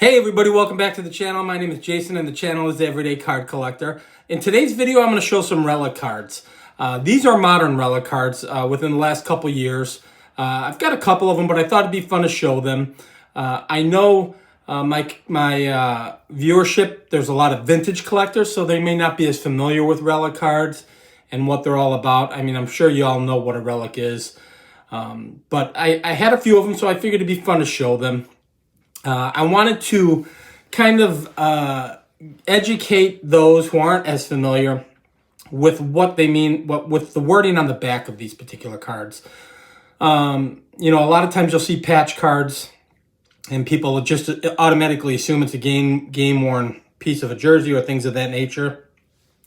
Hey everybody, welcome back to the channel. My name is Jason and the channel is Everyday Card Collector. In today's video, I'm going to show some relic cards. These are modern relic cards within the last couple years. I've got a couple of them, but I thought it'd be fun to show them. I know my viewership, there's a lot of vintage collectors, so they may not be as familiar with relic cards and what they're all about. I mean, I'm sure you all know what a relic is. But I had a few of them, so I figured it'd be fun to show them. I wanted to kind of educate those who aren't as familiar with what they mean, with the wording on the back of these particular cards. A lot of times you'll see patch cards and people just automatically assume it's a game-worn piece of a jersey or things of that nature.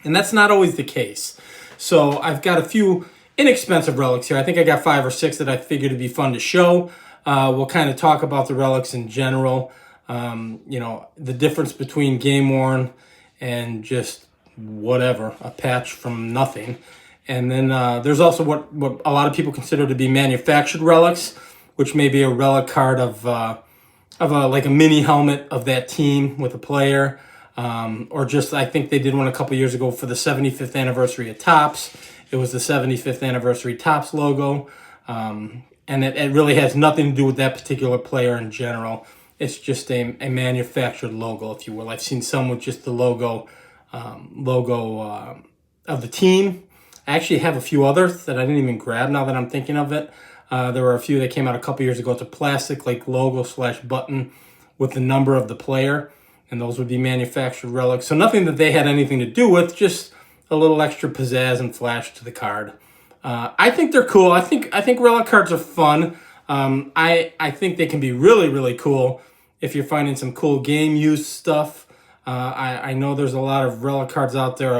And that's not always the case. So I've got a few inexpensive relics here. I think I got 5 or 6 that I figured it'd be fun to show. We'll kind of talk about the relics in general, the difference between game worn and just whatever, a patch from nothing. And then there's also what a lot of people consider to be manufactured relics, which may be a relic card of like a mini helmet of that team with a player, or just, I think they did one a couple years ago for the 75th anniversary of Topps. It was the 75th anniversary Topps logo. And it really has nothing to do with that particular player in general. It's just a manufactured logo, if you will. I've seen some with just the logo of the team. I actually have a few others that I didn't even grab now that I'm thinking of it. There were a few that came out a couple years ago. It's a plastic like logo/button with the number of the player, and those would be manufactured relics. So nothing that they had anything to do with, just a little extra pizzazz and flash to the card. I think they're cool. I think relic cards are fun. I think they can be really, really cool if you're finding some cool game use stuff. I know there's a lot of relic cards out there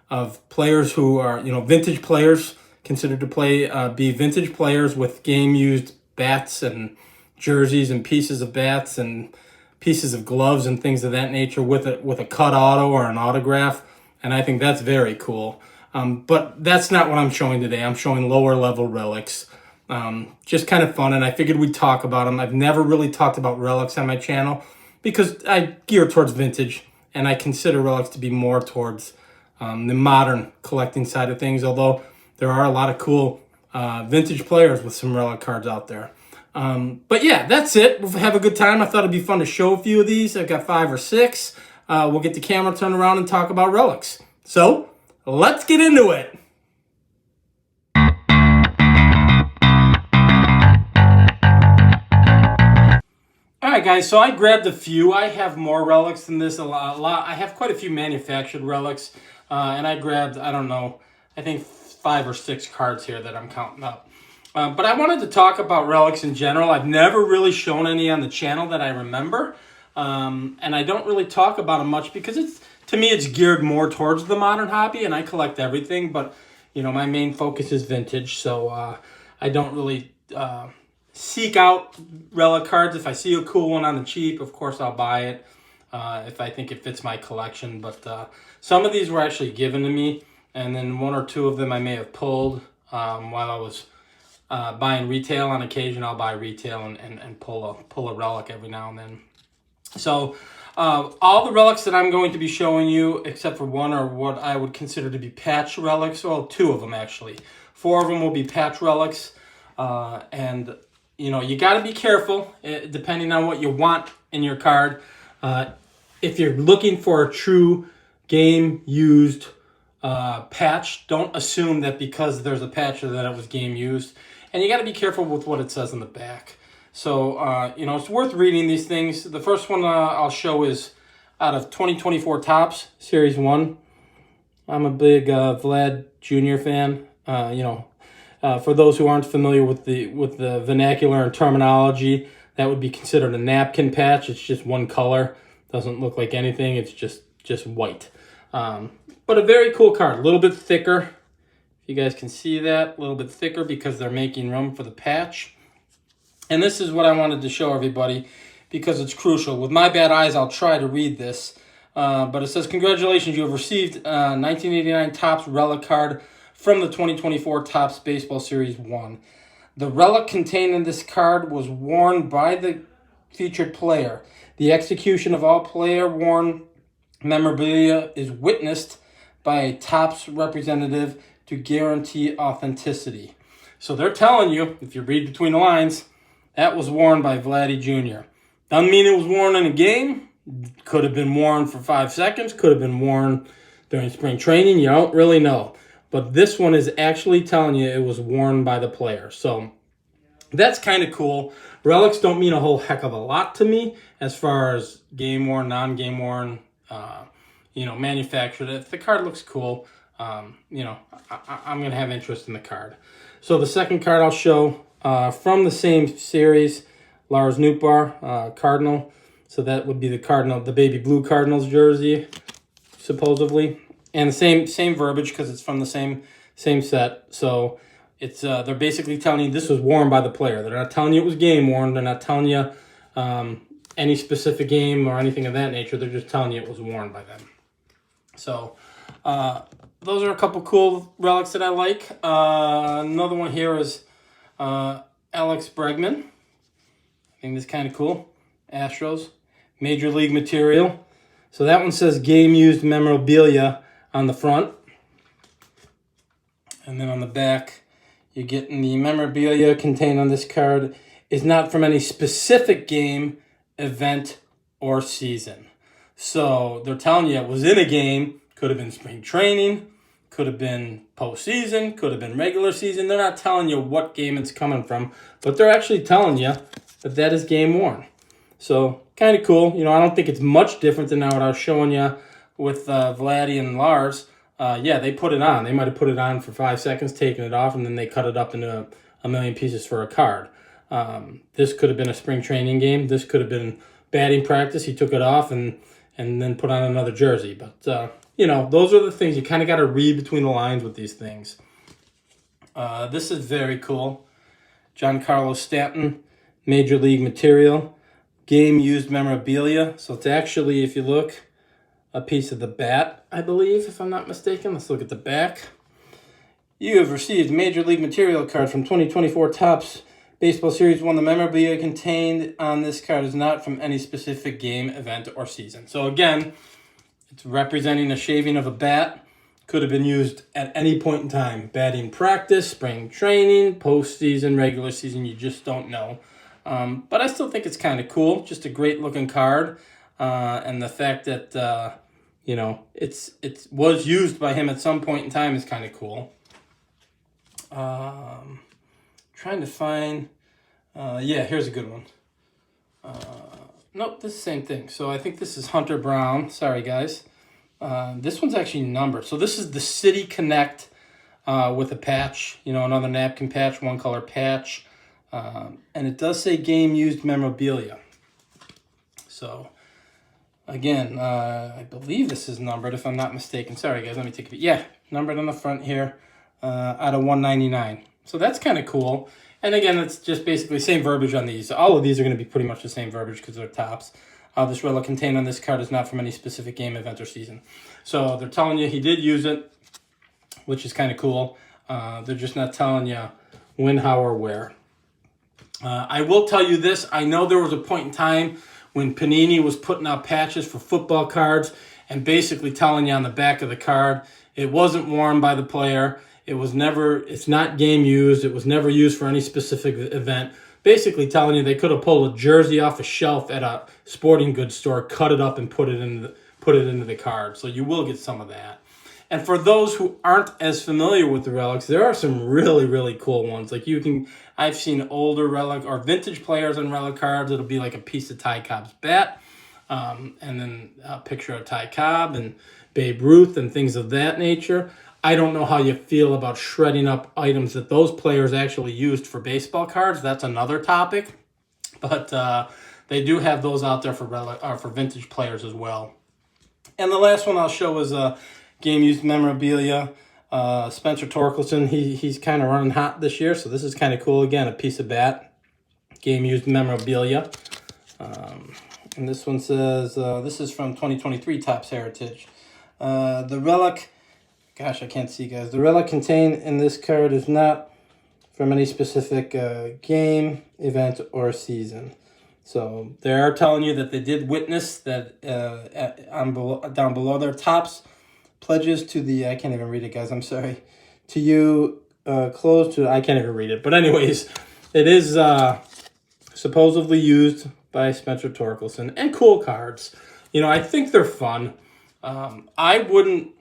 of players who are, vintage players, considered to be vintage players with game used bats and jerseys and pieces of bats and pieces of gloves and things of that nature with a cut auto or an autograph. And I think that's very cool. But that's not what I'm showing today. I'm showing lower level relics. Just kind of fun, and I figured we'd talk about them. I've never really talked about relics on my channel because I gear towards vintage, and I consider relics to be more towards the modern collecting side of things, although there are a lot of cool vintage players with some relic cards out there. But yeah, that's it. We'll have a good time. I thought it'd be fun to show a few of these. I've got 5 or 6. We'll get the camera turned around and talk about relics. So let's get into it. All right, guys, so I grabbed a few. I have more relics than this, a lot. I have quite a few manufactured relics, and I grabbed, I don't know, I think 5 or 6 cards here that I'm counting up. But I wanted to talk about relics in general. I've never really shown any on the channel that I remember, and I don't really talk about them much because to me, it's geared more towards the modern hobby, and I collect everything, but, my main focus is vintage, so I don't really seek out relic cards. If I see a cool one on the cheap, of course, I'll buy it if I think it fits my collection, but some of these were actually given to me, and then 1 or 2 of them I may have pulled while I was buying retail. On occasion, I'll buy retail and pull a relic every now and then. So all the relics that I'm going to be showing you, except for 1, are what I would consider to be patch relics. Well, 2 of them actually. 4 of them will be patch relics. And you got to be careful depending on what you want in your card. If you're looking for a true game used patch, don't assume that because there's a patch that it was game used. And you got to be careful with what it says on the back. So, it's worth reading these things. The first one I'll show is out of 2024 Topps, Series 1. I'm a big Vlad Jr. fan. For those who aren't familiar with the vernacular and terminology, that would be considered a napkin patch. It's just one color. Doesn't look like anything. It's just white. But a very cool card. A little bit thicker. If you guys can see that. A little bit thicker because they're making room for the patch. And this is what I wanted to show everybody because it's crucial. With my bad eyes, I'll try to read this. But it says, congratulations, you have received 1989 Topps Relic Card from the 2024 Topps Baseball Series 1. The relic contained in this card was worn by the featured player. The execution of all player-worn memorabilia is witnessed by a Topps representative to guarantee authenticity. So they're telling you, if you read between the lines, that was worn by Vladdy Jr. Doesn't mean it was worn in a game. Could have been worn for 5 seconds. Could have been worn during spring training. You don't really know. But this one is actually telling you it was worn by the player. So that's kind of cool. Relics don't mean a whole heck of a lot to me as far as game worn, non-game worn, manufactured. If the card looks cool, I'm going to have interest in the card. So the second card I'll show from the same series, Lars Nootbaar, Cardinal. So that would be the baby blue Cardinals jersey, supposedly. And the same verbiage because it's from the same set. So it's they're basically telling you this was worn by the player. They're not telling you it was game worn. They're not telling you any specific game or anything of that nature. They're just telling you it was worn by them. So those are a couple cool relics that I like. Another one here is Alex Bregman. I think this is kind of cool. Astros. Major League material. So that one says game used memorabilia on the front. And then on the back, you're getting the memorabilia contained on this card is not from any specific game, event, or season. So they're telling you it was in a game. Could have been spring training. Could have been postseason. Could have been regular season. They're not telling you what game it's coming from. But they're actually telling you that is game worn. So kind of cool. I don't think it's much different than what I was showing you with Vladdy and Lars. They put it on. They might have put it on for 5 seconds, taken it off, and then they cut it up into a million pieces for a card. This could have been a spring training game. This could have been batting practice. He took it off and then put on another jersey. But, those are the things. You kind of got to read between the lines with these things. This is very cool. Giancarlo Stanton, Major League material. Game used memorabilia. So it's actually, if you look, a piece of the bat, I believe, if I'm not mistaken. Let's look at the back. You have received Major League material card from 2024 Topps Baseball Series 1. The memorabilia contained on this card is not from any specific game, event, or season. So again, it's representing a shaving of a bat. Could have been used at any point in time. Batting practice, spring training, postseason, regular season. You just don't know. But I still think it's kind of cool. Just a great looking card. And the fact that, it was used by him at some point in time is kind of cool. Trying to find, here's a good one. Nope, this is the same thing. So I think this is Hunter Brown. Sorry, guys. This one's actually numbered. So this is the City Connect with a patch, another napkin patch, one color patch. And it does say game used memorabilia. So, again, I believe this is numbered if I'm not mistaken. Sorry, guys, let me take a peek. Yeah, numbered on the front here out of 199. So that's kind of cool. And again, it's just basically same verbiage on these. All of these are going to be pretty much the same verbiage because they're Topps. This relic contained on this card is not from any specific game, event, or season. So they're telling you he did use it, which is kind of cool. They're just not telling you when, how, or where. I will tell you this. I know there was a point in time when Panini was putting out patches for football cards and basically telling you on the back of the card it wasn't worn by the player. It's not game used. It was never used for any specific event. Basically telling you they could have pulled a jersey off a shelf at a sporting goods store, cut it up, and put it into the card. So you will get some of that. And for those who aren't as familiar with the relics, there are some really, really cool ones. I've seen older relic or vintage players on relic cards. It'll be like a piece of Ty Cobb's bat, and then a picture of Ty Cobb and Babe Ruth and things of that nature. I don't know how you feel about shredding up items that those players actually used for baseball cards. That's another topic. But they do have those out there for vintage players as well. And the last one I'll show is game used memorabilia. Spencer Torkelson, he's kind of running hot this year, so this is kind of cool. Again, a piece of bat, game used memorabilia. And this one says, this is from 2023 Topps Heritage. The relic, gosh, I can't see, guys. The relic contained in this card is not from any specific game, event, or season. So they are telling you that they did witness that down below their tops pledges to the, I can't even read it, guys, I'm sorry, to you, close to, I can't even read it. But anyways, it is supposedly used by Spencer Torkelson, and cool cards. I think they're fun. I wouldn't,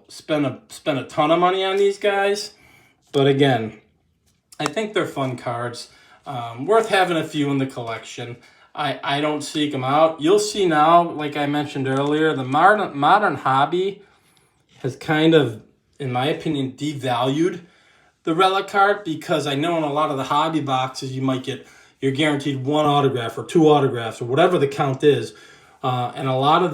spend a ton of money on these guys, but again, I think they're fun cards. Worth having a few in the collection. I don't seek them out. You'll see now, like I mentioned earlier, the modern hobby has kind of, in my opinion, devalued the Relic card, because I know in a lot of the hobby boxes you might get, you're guaranteed 1 autograph or 2 autographs or whatever the count is, and a lot of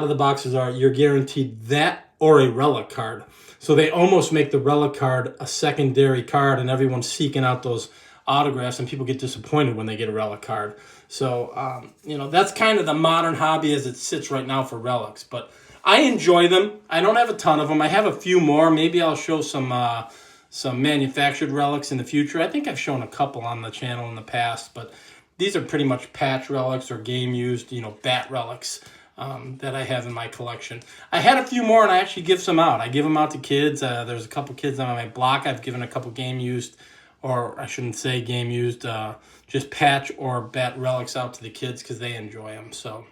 the boxes are, you're guaranteed that or a Relic card. So they almost make the Relic card a secondary card, and everyone's seeking out those autographs, and people get disappointed when they get a Relic card. So that's kind of the modern hobby as it sits right now for relics. But I enjoy them. I don't have a ton of them. I have a few more. Maybe I'll show some manufactured relics in the future. I think I've shown a couple on the channel in the past, but these are pretty much patch relics or game used, bat relics that I have in my collection. I had a few more, and I actually give some out. I give them out to kids. There's a couple kids on my block. I've given a couple game used, or I shouldn't say game used, just patch or bat relics out to the kids because they enjoy them. So,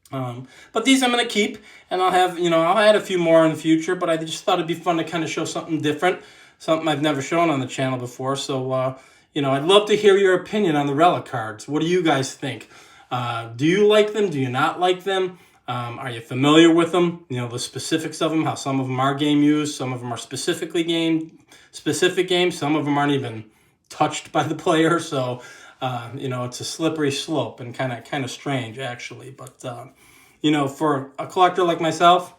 but these I'm going to keep, and I'll have, I'll add a few more in the future, but I just thought it'd be fun to kind of show something different, something I've never shown on the channel before. So, I'd love to hear your opinion on the Relic cards. What do you guys think? Do you like them? Do you not like them? Are you familiar with them? The specifics of them, how some of them are game used, some of them are specific games, some of them aren't even touched by the player. So, it's a slippery slope and kind of strange, actually. But, for a collector like myself,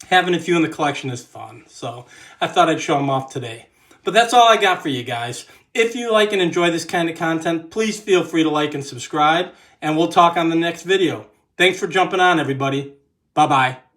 having a few in the collection is fun. So I thought I'd show them off today. But that's all I got for you guys. If you like and enjoy this kind of content, please feel free to like and subscribe, and we'll talk on the next video. Thanks for jumping on, everybody. Bye-bye.